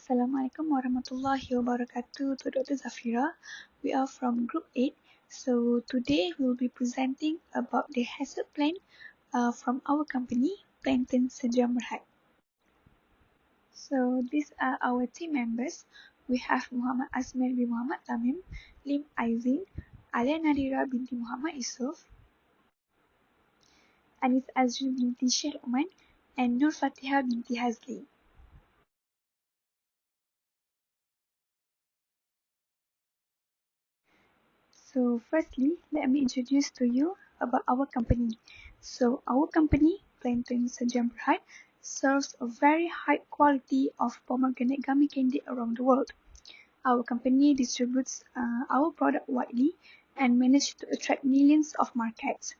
Assalamualaikum warahmatullahi wabarakatuh to Dr. Zafira. We are from Group 8. So today we'll be presenting about the HACCP plan from our company, Plankton Sejamberhad. So these are our team members. We have Mohamad Azmir bin Mohamad Tamim, Lim Ai Xin, Aliah Nadhirah binti Mohamad Yusuf, Azreen binti Sheh Lokman, and Nur Fatiha binti Hazlee. So firstly, let me introduce to you about our company. So our company, Plankton Sejamberhad, serves a very high quality of pomegranate gummy candy around the world. Our company distributes our product widely and managed to attract millions of markets.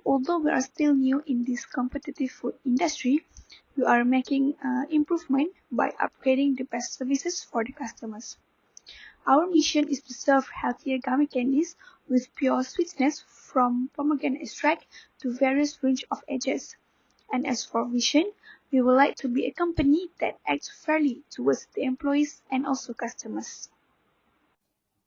Although we are still new in this competitive food industry, we are making improvement by upgrading the best services for the customers. Our mission is to serve healthier gummy candies with pure sweetness from pomegranate extract to various range of ages. And as for vision, we would like to be a company that acts fairly towards the employees and also customers.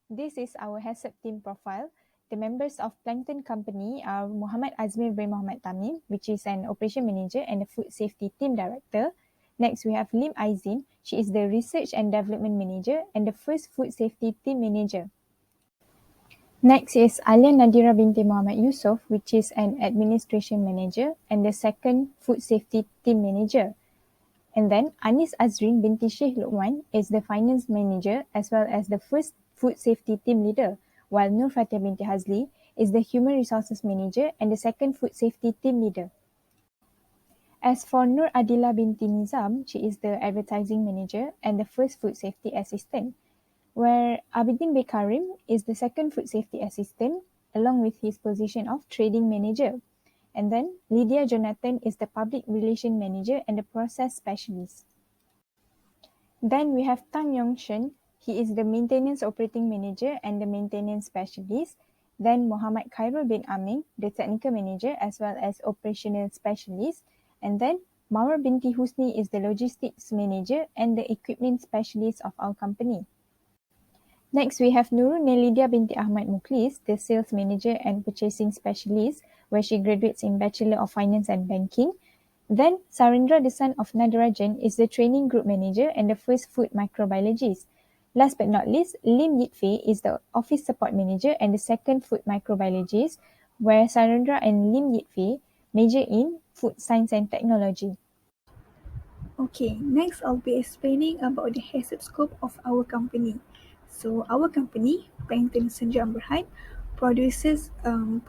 This is our HACCP team profile. The members of Plankton Company are Mohamad Azmir bin Mohamad Tamim, which is an operation manager and a food safety team director. Next, we have Lim Ai Xin. She is the research and development manager and the first food safety team manager. Next is Aliah Nadhirah binti Mohamad Yusuf, which is an administration manager and the second food safety team manager. And then Azreen binti Sheh Lokman is the finance manager as well as the first food safety team leader, while Nur Fatiha binti Hazlee is the human resources manager and the second food safety team leader. As for Nur Adila binti Nizam, she is the advertising manager and the first food safety assistant, where Abidin Bekarim is the second food safety assistant along with his position of trading manager. And then Lydia Jonathan is the public relation manager and the process specialist. Then we have Tang Yong-shen. He is the maintenance operating manager and the maintenance specialist. Then Mohamad Khairul bin Amin, the technical manager as well as operational specialist. And then Mawar binti Husni is the logistics manager and the equipment specialist of our company. Next, we have Nurul Nelidia binti Ahmad Muklis, the sales manager and purchasing specialist, where she graduates in Bachelor of Finance and Banking. Then, Sarindra, the son of Nadhirah, is the training group manager and the first food microbiologist. Last but not least, Lim Yitfei is the office support manager and the second food microbiologist, where Sarindra and Lim Yitfei major in food science and technology. Okay, next I'll be explaining about the HACCP scope of our company. So our company, Plankton Sejamberhad, produces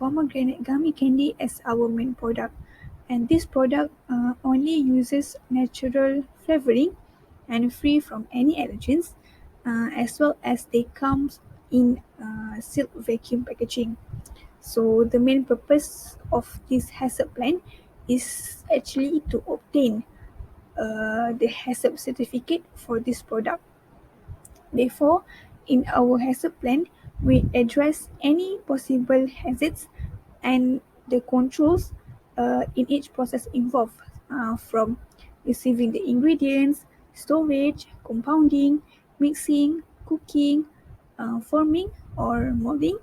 pomegranate gummy candy as our main product. And this product only uses natural flavoring and free from any allergens, as well as they come in sealed vacuum packaging. So the main purpose of this HACCP plan is actually to obtain the HACCP certificate for this product. Therefore, in our HACCP plan, we address any possible hazards and the controls in each process involved, from receiving the ingredients, storage, compounding, mixing, cooking, forming or molding,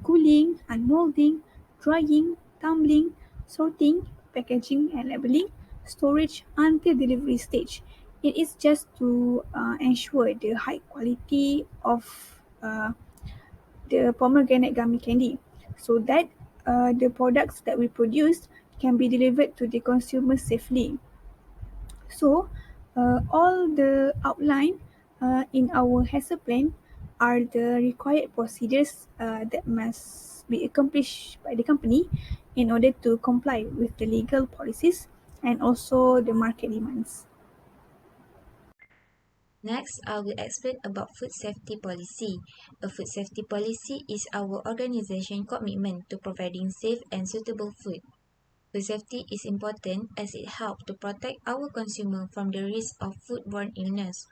cooling, unmolding, drying, tumbling, sorting, packaging and labeling, storage until delivery stage. It is just to ensure the high quality of the pomegranate gummy candy, so that the products that we produce can be delivered to the consumer safely. So, all the outline in our HACCP plan are the required procedures that must be accomplished by the company in order to comply with the legal policies and also the market demands. Next, I will explain about food safety policy. A food safety policy is our organization commitment to providing safe and suitable food. Food safety is important as it helps to protect our consumer from the risk of foodborne illness.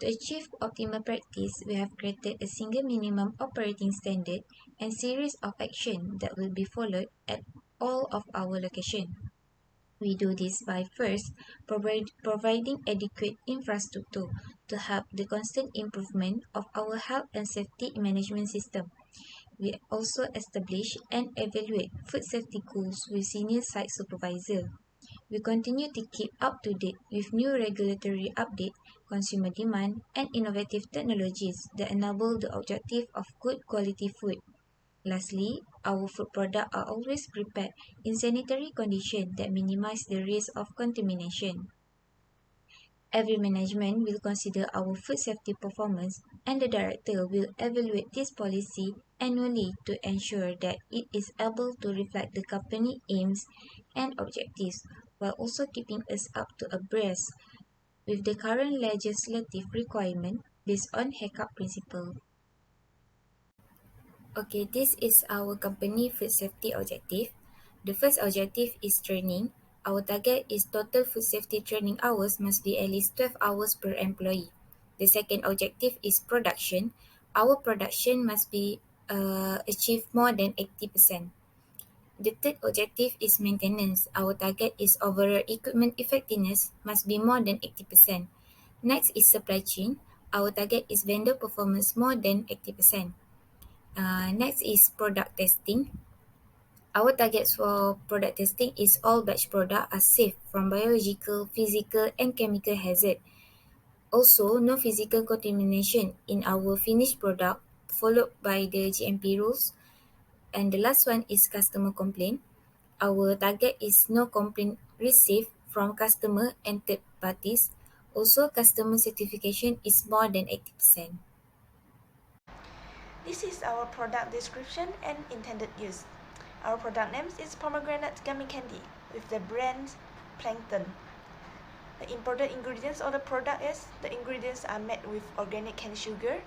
To achieve optimal practice, we have created a single minimum operating standard and series of action that will be followed at all of our locations. We do this by first providing adequate infrastructure to help the constant improvement of our health and safety management system. We also establish and evaluate food safety goals with senior site supervisor. We continue to keep up to date with new regulatory updates, consumer demand, and innovative technologies that enable the objective of good quality food. Lastly, our food products are always prepared in sanitary conditions that minimize the risk of contamination. Every management will consider our food safety performance, and the director will evaluate this policy annually to ensure that it is able to reflect the company aims and objectives, while also keeping us up to abreast with the current legislative requirement based on HACCP principle. Okay, this is our company food safety objective. The first objective is training. Our target is total food safety training hours must be at least 12 hours per employee. The second objective is production. Our production must be achieve more than 80%. The third objective is maintenance. Our target is overall equipment effectiveness must be more than 80%. Next is supply chain. Our target is vendor performance more than 80%. Next is product testing. Our targets for product testing is all batch products are safe from biological, physical, and chemical hazard. Also, no physical contamination in our finished product, followed by the GMP rules. And the last one is customer complaint. Our target is no complaint received from customer and third parties. Also, customer certification is more than 80%. This is our product description and intended use. Our product name is Pomegranate Gummy Candy with the brand Plankton. The important ingredients of the product is the ingredients are made with organic cane sugar,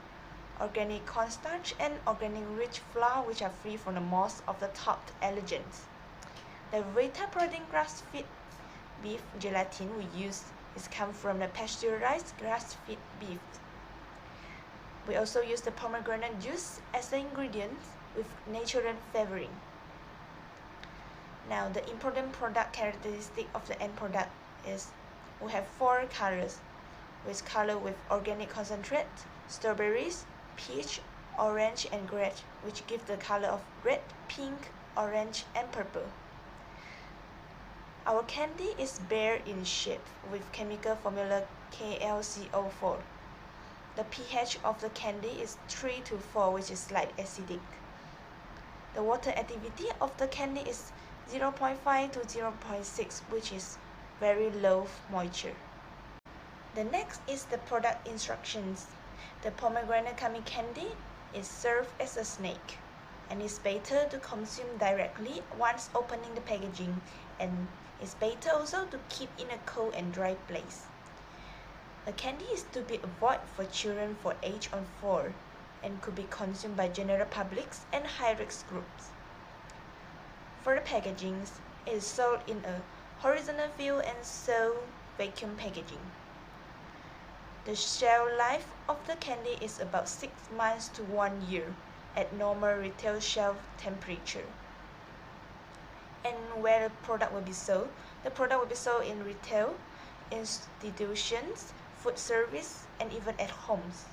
organic cornstarch, and organic rich flour which are free from the most of the top allergens. The Vita protein grass-fed beef gelatin we use is come from the pasteurized grass-fed beef. We also use the pomegranate juice as the ingredient with natural flavoring. Now, the important product characteristic of the end product is we have 4 colors, with color with organic concentrate, strawberries, peach, orange, and grape, which give the color of red, pink, orange, and purple. Our candy is bare in shape with chemical formula KLCO4. The pH of the candy is 3 to 4, which is slightly acidic. The water activity of the candy is 0.5 to 0.6, which is very low moisture. The next is the product instructions. The pomegranate gummy candy is served as a snack and is better to consume directly once opening the packaging, and is better also to keep in a cold and dry place. The candy is to be avoided for children for age of 4 and could be consumed by general publics and high-risk groups. For the packagings, it is sold in a horizontal view and so vacuum packaging. The shelf life of the candy is about 6 months to 1 year at normal retail shelf temperature. And where the product will be sold? The product will be sold in retail, institutions, food service, and even at homes.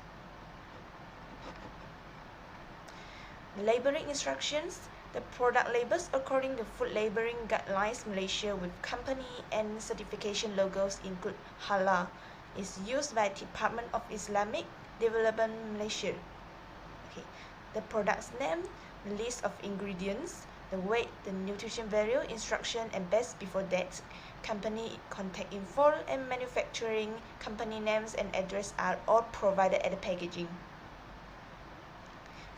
The labeling instructions. The product labels according to Food Labeling Guidelines Malaysia with company and certification logos include halal. Is used by Department of Islamic Development Malaysia. Okay. The product's name, the list of ingredients, the weight, the nutrition value, instruction, and best before that, company contact info, and manufacturing company names and address are all provided at the packaging.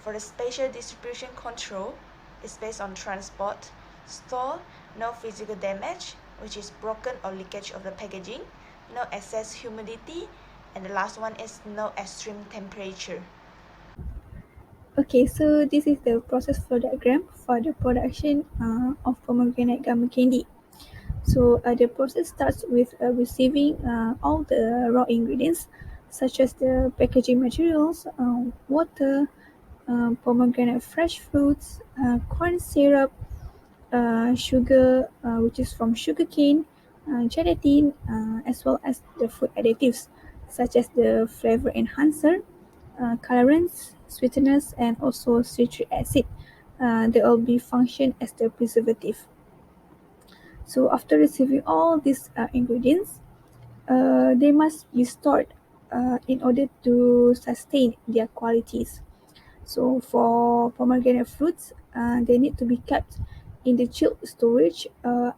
For the spatial distribution control, it's based on transport, store, no physical damage, which is broken or leakage of the packaging, no excess humidity, and the last one is no extreme temperature. Okay, so this is the process flow diagram for the production of pomegranate gummy candy. So the process starts with receiving all the raw ingredients such as the packaging materials, water, pomegranate fresh fruits, corn syrup, sugar which is from sugarcane, gelatin, as well as the food additives such as the flavor enhancer, colorants, sweeteners, and also citric acid. They will be function as the preservative. So after receiving all these ingredients, they must be stored in order to sustain their qualities. So for pomegranate fruits, they need to be kept in the chilled storage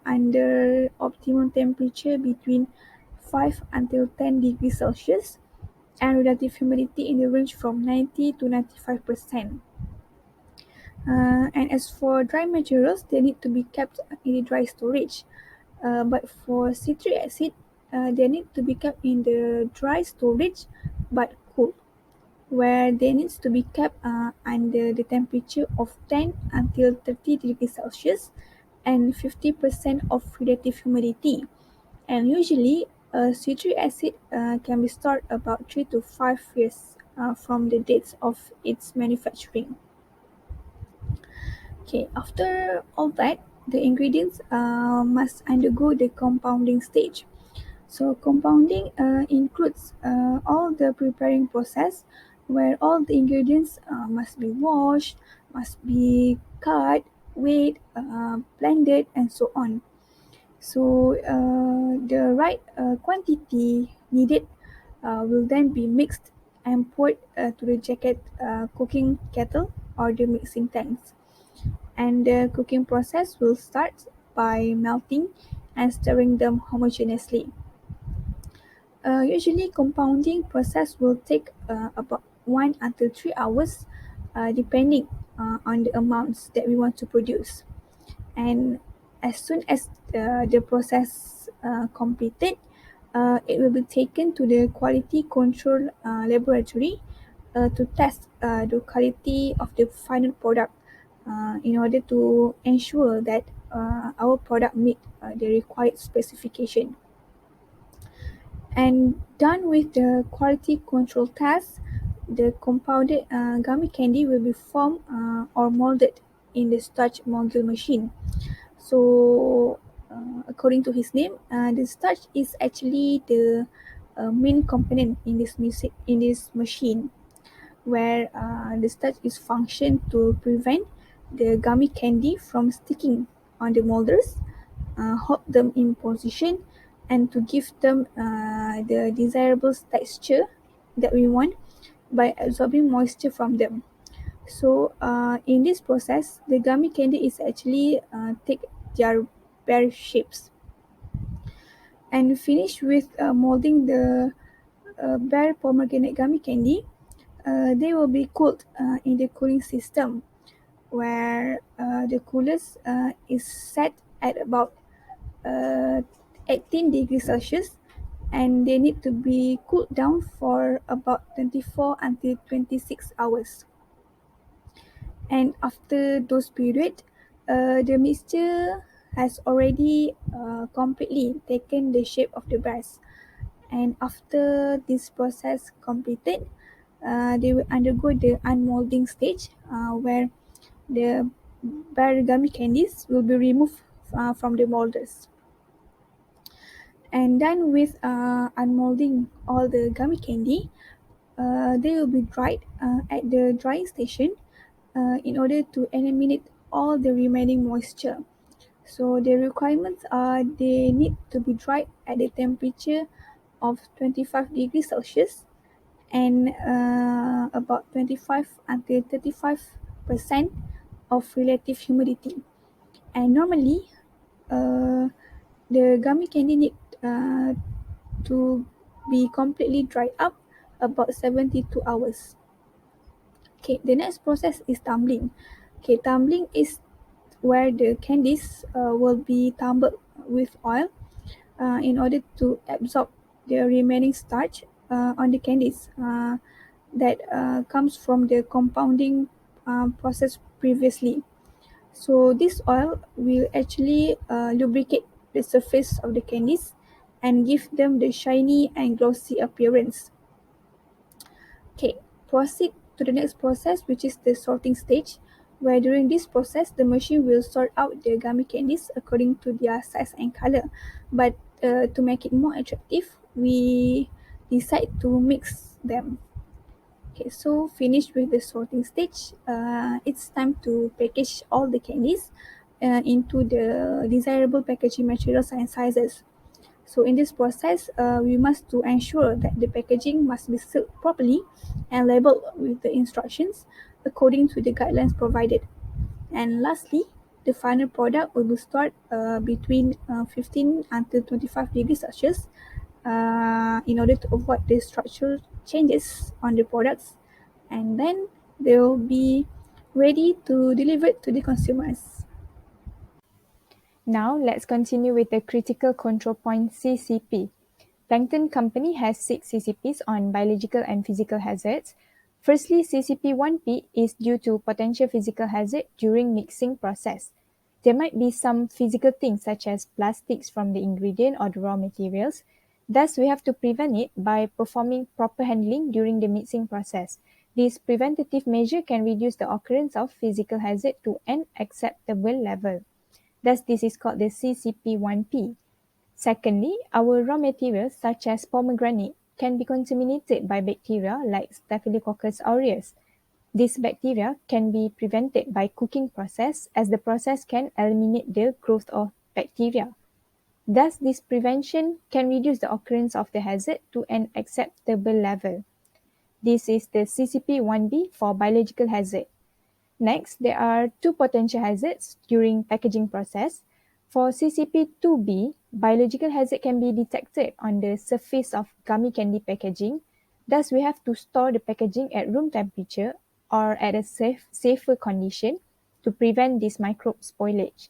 under optimum temperature between 5 until 10 degrees Celsius and relative humidity in the range from 90 to 95%. And as for dry materials, they need to be kept in the dry storage. But for citric acid, they need to be kept in the dry storage but cool, where they needs to be kept under the temperature of 10 until 30 degrees Celsius and 50% of relative humidity. And usually, citric acid can be stored about 3 to 5 years from the dates of its manufacturing. Okay, after all that, the ingredients must undergo the compounding stage. So compounding includes all the preparing process where all the ingredients must be washed, must be cut, weighed, blended, and so on. So the right quantity needed will then be mixed and poured to the jacket cooking kettle or the mixing tanks. And the cooking process will start by melting and stirring them homogeneously. Usually, compounding process will take about 1 until 3 hours, depending on the amounts that we want to produce. And as soon as the process completed, it will be taken to the quality control laboratory to test the quality of the final product in order to ensure that our product meet the required specification. And done with the quality control test, the compounded gummy candy will be formed or molded in the starch molding machine. So, according to his name, the starch is actually the main component in this machine, where the starch is functioned to prevent the gummy candy from sticking on the molders, hold them in position, and to give them the desirable texture that we want by absorbing moisture from them. So in this process, the gummy candy is actually take their bare shapes and finish with molding the bare pomegranate gummy candy. They will be cooled in the cooling system where the coolest is set at about uh, 18 degrees Celsius, and they need to be cooled down for about 24 until 26 hours. And after those period, the mixture has already completely taken the shape of the breast. And after this process completed, they will undergo the unmolding stage, where the bare gummy candies will be removed from the molders. And done with unmolding all the gummy candy, they will be dried at the drying station in order to eliminate all the remaining moisture. So the requirements are they need to be dried at the temperature of 25 degrees Celsius and about 25 until 35% of relative humidity. And normally, uh, the gummy candy need to be completely dried up about 72 hours. Okay, the next process is tumbling. Okay, tumbling is where the candies will be tumbled with oil in order to absorb the remaining starch on the candies that comes from the compounding process previously. So this oil will actually lubricate the surface of the candies and give them the shiny and glossy appearance. Okay, proceed to the next process, which is the sorting stage, where during this process, the machine will sort out the gummy candies according to their size and color. But to make it more attractive, we decide to mix them. Okay, so finished with the sorting stage, it's time to package all the candies into the desirable packaging materials and sizes. So in this process, we must to ensure that the packaging must be sealed properly and labeled with the instructions according to the guidelines provided. And lastly, the final product will be stored between 15 until 25 degrees Celsius in order to avoid the structural changes on the products, and then they will be ready to deliver it to the consumers. Now let's continue with the critical control point CCP. Plankton Company has 6 CCPs on biological and physical hazards. Firstly, CCP1P is due to potential physical hazard during mixing process. There might be some physical things such as plastics from the ingredient or the raw materials. Thus, we have to prevent it by performing proper handling during the mixing process. This preventative measure can reduce the occurrence of physical hazard to an acceptable level. Thus, this is called the CCP1P. Secondly, our raw materials such as pomegranate can be contaminated by bacteria like Staphylococcus aureus. This bacteria can be prevented by cooking process as the process can eliminate the growth of bacteria. Thus, this prevention can reduce the occurrence of the hazard to an acceptable level. This is the CCP1B for biological hazard. Next, there are 2 potential hazards during packaging process. For CCP2B, biological hazard can be detected on the surface of gummy candy packaging. Thus, we have to store the packaging at room temperature or at a safer condition to prevent this microbe spoilage.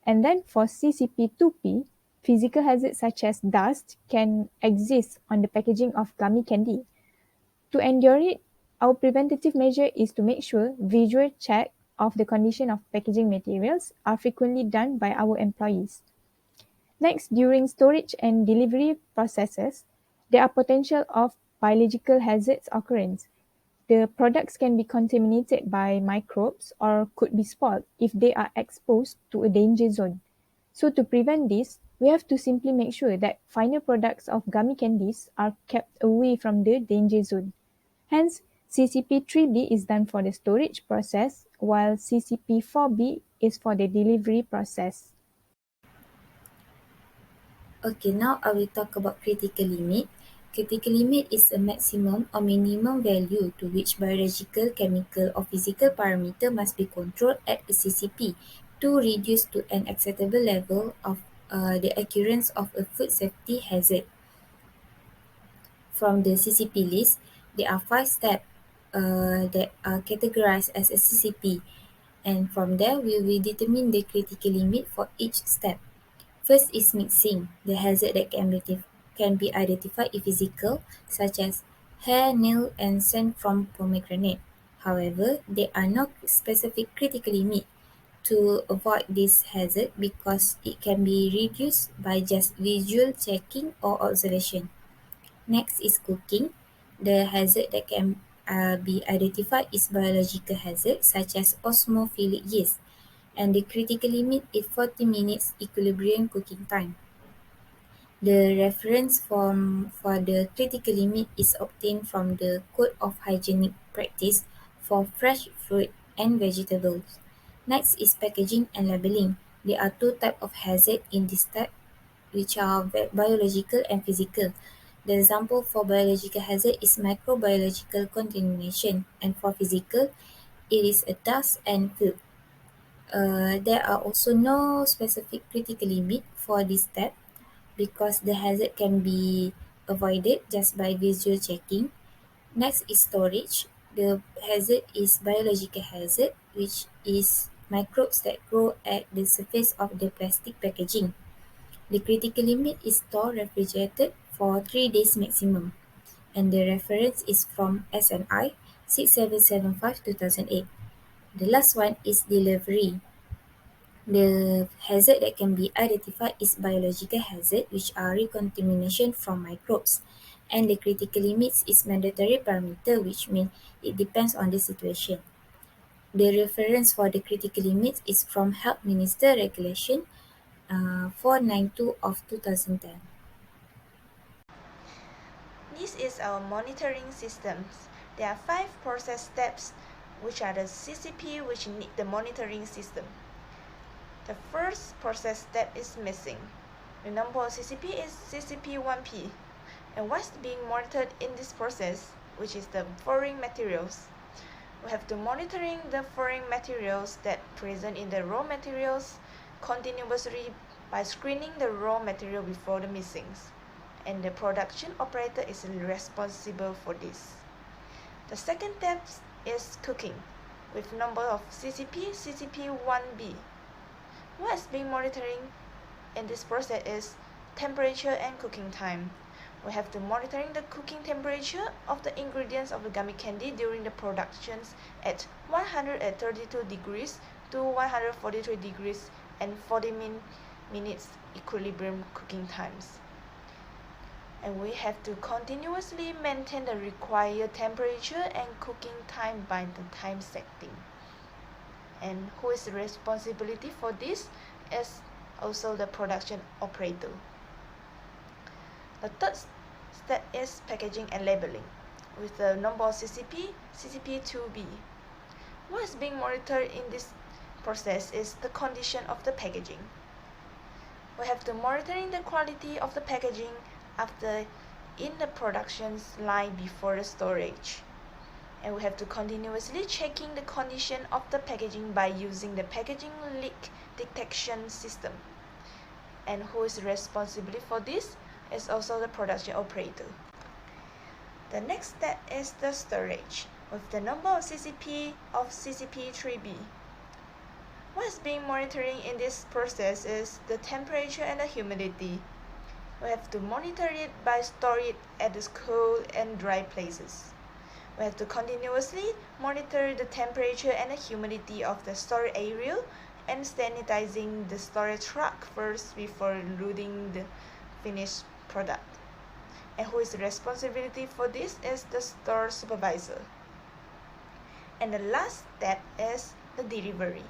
And then for CCP2P, physical hazards such as dust can exist on the packaging of gummy candy. To endure it, our preventative measure is to make sure visual check of the condition of packaging materials are frequently done by our employees. Next, during storage and delivery processes, there are potential of biological hazards occurrence. The products can be contaminated by microbes or could be spoiled if they are exposed to a danger zone. So to prevent this, we have to simply make sure that final products of gummy candies are kept away from the danger zone. Hence, CCP3B is done for the storage process, while CCP4B is for the delivery process. Okay, now I will talk about critical limit. Critical limit is a maximum or minimum value to which biological, chemical or physical parameter must be controlled at a CCP to reduce to an acceptable level of the occurrence of a food safety hazard. From the CCP list, there are 5 steps that are categorized as a CCP, and from there we will determine the critical limit for each step. First is mixing. The hazard that can be identified is physical, such as hair, nail, and scent from pomegranate. However, there are no specific critical limit to avoid this hazard because it can be reduced by just visual checking or observation. Next is cooking. The hazard that can be identified is biological hazard, such as osmophilic yeast, and the critical limit is 40 minutes equilibrium cooking time. The reference form for the critical limit is obtained from the Code of Hygienic Practice for fresh fruit and vegetables. Next is packaging and labeling. There are 2 types of hazard in this step, which are biological and physical. The example for biological hazard is microbiological contamination, and for physical, it is a dust and filth. There are also no specific critical limit for this step because the hazard can be avoided just by visual checking. Next is storage. The hazard is biological hazard, which is microbes that grow at the surface of the plastic packaging. The critical limit is stored refrigerated for 3 days maximum, and the reference is from SNI 6775-2008. The last one is delivery. The hazard that can be identified is biological hazard, which are recontamination from microbes, and the critical limits is mandatory parameter, which means it depends on the situation. The reference for the critical limits is from Health Minister Regulation 492 of 2010. This is our monitoring systems. There are 5 process steps which are the CCP which need the monitoring system. The first process step is missing. The number of CCP is CCP1P. And what's being monitored in this process, which is the foreign materials. We have to monitoring the foreign materials that present in the raw materials continuously by screening the raw material before the missings. And the production operator is responsible for this. The second step is cooking with number of CCP, CCP1B. What is being monitoring in this process is temperature and cooking time. We have to monitoring the cooking temperature of the ingredients of the gummy candy during the productions at 132 degrees to 143 degrees and 40 minutes equilibrium cooking times. And we have to continuously maintain the required temperature and cooking time by the time setting. And who is responsibility for this is also the production operator. The third step is packaging and labeling with the number of CCP, CCP2B. What is being monitored in this process is the condition of the packaging. We have to monitoring the quality of the packaging after in the productions line before the storage. And we have to continuously checking the condition of the packaging by using the packaging leak detection system. And who is responsible for this is also the production operator. The next step is the storage with the number of CCP of CCP3B. What is being monitoring in this process is the temperature and the humidity. We have to monitor it by storing it at the cool and dry places. We have to continuously monitor the temperature and the humidity of the storage area and sanitizing the storage truck first before loading the finished product. And who is responsibility for this is the store supervisor. And the last step is the delivery,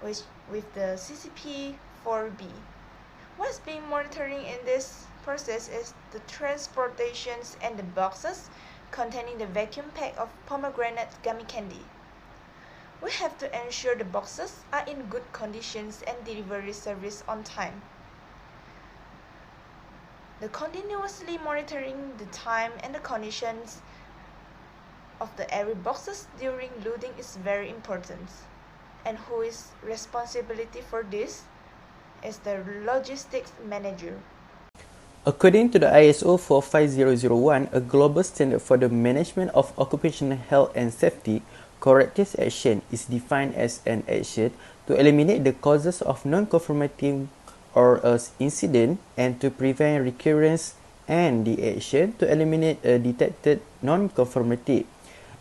which with the CCP4B. What's being monitoring in this process is the transportations and the boxes containing the vacuum pack of pomegranate gummy candy. We have to ensure the boxes are in good conditions and delivery service on time. The continuously monitoring the time and the conditions of the every boxes during loading is very important. And who is responsibility for this is the logistics manager. According to the ISO 45001, a global standard for the management of occupational health and safety, corrective action is defined as an action to eliminate the causes of non-conformity or an incident and to prevent recurrence, and the action to eliminate a detected non-conformity.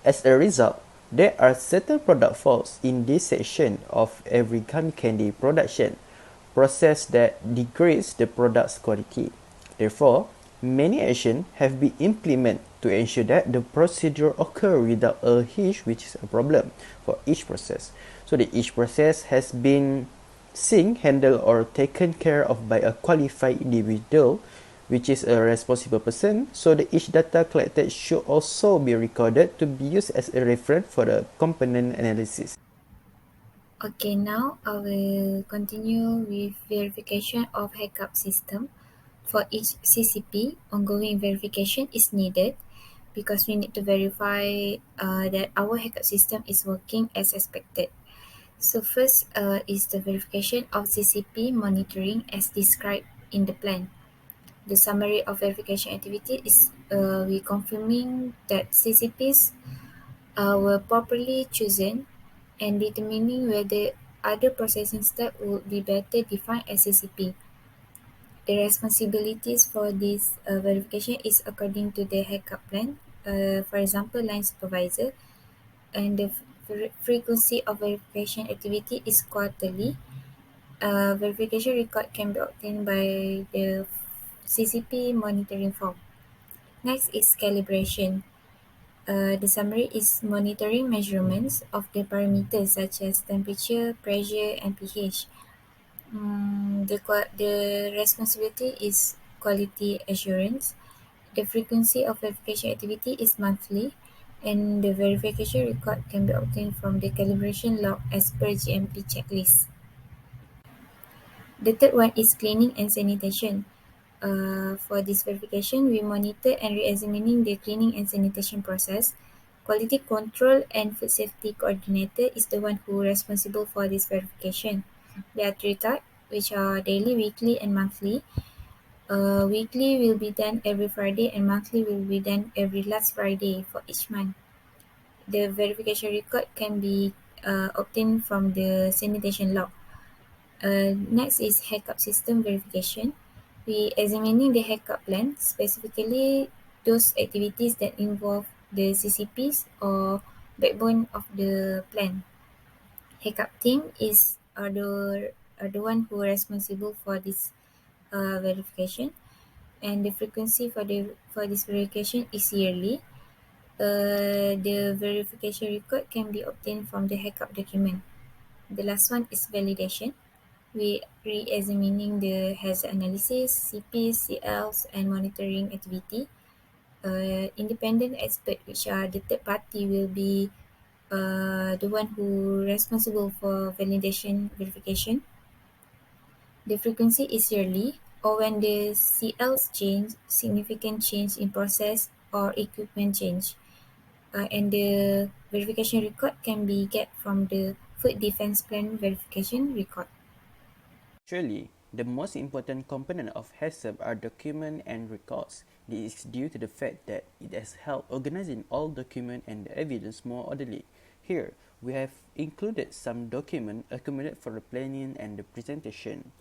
As a result, there are certain product faults in this section of every gummy candy production process that degrades the product's quality. Therefore, many actions have been implemented to ensure that the procedure occurs without a hitch, which is a problem for each process. So that each process has been seen, handled or taken care of by a qualified individual, which is a responsible person. So that each data collected should also be recorded to be used as a reference for the component analysis. Okay, now I will continue with verification of HACCP system. For each CCP, ongoing verification is needed because we need to verify that our HACCP system is working as expected. So first is the verification of CCP monitoring as described in the plan. The summary of verification activity is we confirming that CCPs were properly chosen and determining whether other processing steps would be better defined as CCP. The responsibilities for this verification is according to the HACCP plan. For example, line supervisor, and the frequency of verification activity is quarterly. Verification record can be obtained by the CCP monitoring form. Next is calibration. The summary is monitoring measurements of the parameters such as temperature, pressure, and pH. The responsibility is quality assurance. The frequency of verification activity is monthly, and the verification record can be obtained from the calibration log as per GMP checklist. The third one is cleaning and sanitation. For this verification, we monitor and re-examining the cleaning and sanitation process. Quality control and food safety coordinator is the one who responsible for this verification. There are three types, which are daily, weekly, and monthly. Weekly will be done every Friday, and monthly will be done every last Friday for each month. The verification record can be obtained from the sanitation log. Next is HACCP system verification. We examining the HACCP plan, specifically those activities that involve the CCPs or backbone of the plan. HACCP team are the one who are responsible for this verification, and the frequency for this verification is yearly. The verification record can be obtained from the HACCP document. The last one is validation. We re-examining the hazard analysis, CPs, CLs, and monitoring activity. Independent expert, which are the third party, will be the one who responsible for validation verification. The frequency is yearly, or when the CLs change, significant change in process or equipment change. And the verification record can be get from the Food Defense Plan verification record. Surely, the most important component of HACCP are document and records. This is due to the fact that it has helped organizing all document and the evidence more orderly. Here, we have included some document accumulated for the planning and the presentation.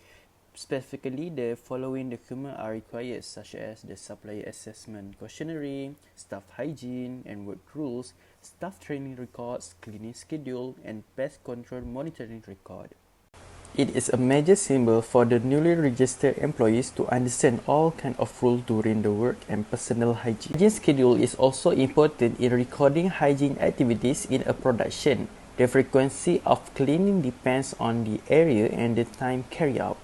Specifically, the following documents are required, such as the supplier assessment questionnaire, staff hygiene and work rules, staff training records, cleaning schedule, and pest control monitoring record. It is a major symbol for the newly registered employees to understand all kinds of rules during the work and personal hygiene. Hygiene schedule is also important in recording hygiene activities in a production. The frequency of cleaning depends on the area and the time carried out.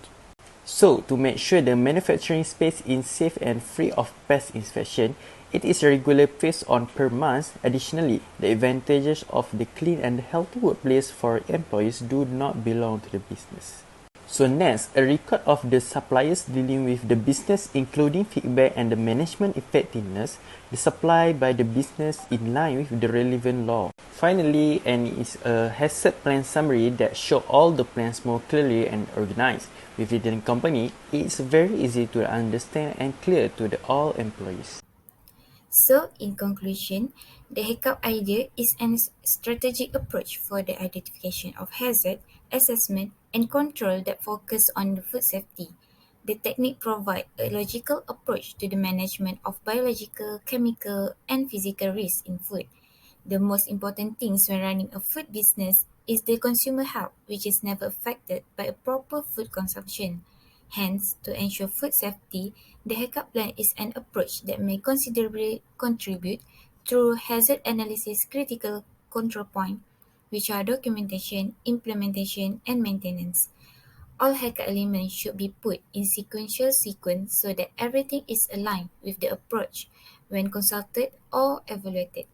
So, to make sure the manufacturing space is safe and free of pest infection, it is a regular phase on per month. Additionally, the advantages of the clean and healthy workplace for employees do not belong to the business. So next, a record of the suppliers dealing with the business, including feedback and the management effectiveness, the supply by the business in line with the relevant law. Finally, is a HACCP plan summary that shows all the plans more clearly and organized. Within the company, it is very easy to understand and clear to all employees. So, in conclusion, the HACCP idea is a strategic approach for the identification of hazard, assessment, and control that focus on the food safety. The technique provides a logical approach to the management of biological, chemical, and physical risks in food. The most important things when running a food business is the consumer health, which is never affected by a proper food consumption. Hence, to ensure food safety, the HACCP plan is an approach that may considerably contribute through hazard analysis critical control point, which are documentation, implementation, and maintenance. All HACCP elements should be put in sequential sequence so that everything is aligned with the approach when consulted or evaluated.